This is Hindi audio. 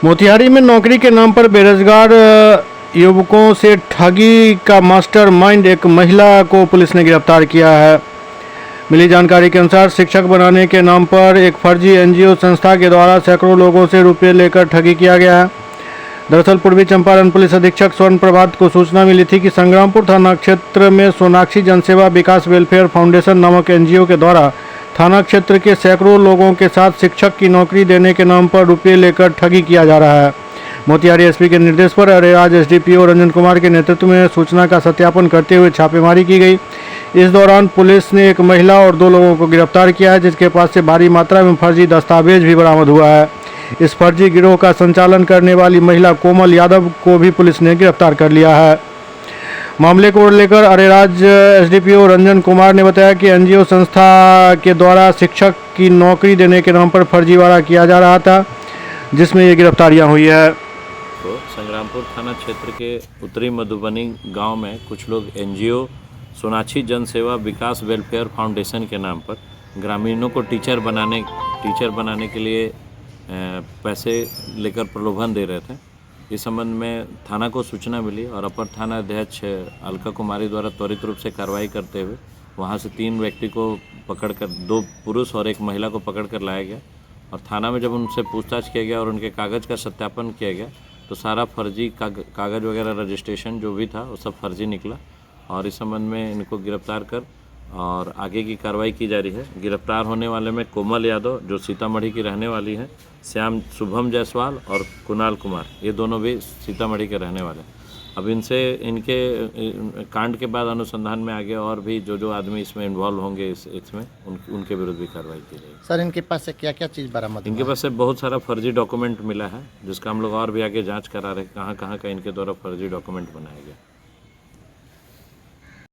मोतिहारी में नौकरी के नाम पर बेरोजगार युवकों से ठगी का मास्टरमाइंड एक महिला को पुलिस ने गिरफ्तार किया है। मिली जानकारी के अनुसार शिक्षक बनाने के नाम पर एक फर्जी एनजीओ संस्था के द्वारा सैकड़ों लोगों से रुपये लेकर ठगी किया गया है। दरअसल पूर्वी चंपारण पुलिस अधीक्षक स्वर्ण प्रभात को सूचना मिली थी कि संग्रामपुर थाना क्षेत्र में सोनाक्षी जनसेवा विकास वेलफेयर फाउंडेशन नामक एनजीओ के द्वारा थाना क्षेत्र के सैकड़ों लोगों के साथ शिक्षक की नौकरी देने के नाम पर रुपये लेकर ठगी किया जा रहा है। मोतिहारी एसपी के निर्देश पर अरेराज एसडीपीओ रंजन कुमार के नेतृत्व में सूचना का सत्यापन करते हुए छापेमारी की गई। इस दौरान पुलिस ने एक महिला और 2 लोगों को गिरफ्तार किया है, जिसके पास से भारी मात्रा में फर्जी दस्तावेज भी बरामद हुआ है। इस फर्जी गिरोह का संचालन करने वाली महिला कोमल यादव को भी पुलिस ने गिरफ्तार कर लिया है। मामले को लेकर अरेराज एसडीपीओ रंजन कुमार ने बताया कि एनजीओ संस्था के द्वारा शिक्षक की नौकरी देने के नाम पर फर्जीवाड़ा किया जा रहा था, जिसमें ये गिरफ्तारियां हुई है। तो संग्रामपुर थाना क्षेत्र के उत्तरी मधुबनी गांव में कुछ लोग एनजीओ सोनाक्षी जनसेवा विकास वेलफेयर फाउंडेशन के नाम पर ग्रामीणों को टीचर बनाने के लिए पैसे लेकर प्रलोभन दे रहे थे। इस संबंध में थाना को सूचना मिली और अपर थाना अध्यक्ष अलका कुमारी द्वारा त्वरित रूप से कार्रवाई करते हुए वहां से 3 व्यक्ति को पकड़कर 2 पुरुष और 1 महिला को पकड़कर लाया गया और थाना में जब उनसे पूछताछ किया गया और उनके कागज़ का सत्यापन किया गया तो सारा फर्जी कागज़ वगैरह रजिस्ट्रेशन जो भी था वो सब फर्जी निकला और इस संबंध में इनको गिरफ्तार कर और आगे की कार्रवाई की जा रही है। गिरफ्तार होने वाले में कोमल यादव जो सीतामढ़ी की रहने वाली हैं, श्याम शुभम जायसवाल और कुणाल कुमार, ये दोनों भी सीतामढ़ी के रहने वाले। अब इनके कांड के बाद अनुसंधान में आगे और भी जो आदमी इसमें इन्वॉल्व होंगे इसमें उनके विरुद्ध भी कार्रवाई की जाएगी। सर, इनके पास से क्या क्या चीज़ बरामद? इनके पास से बहुत सारा फर्जी डॉक्यूमेंट मिला है, जिसका हम लोग और भी आगे जाँच करा रहे हैं कहाँ का इनके द्वारा फर्जी डॉक्यूमेंट बनाया गया।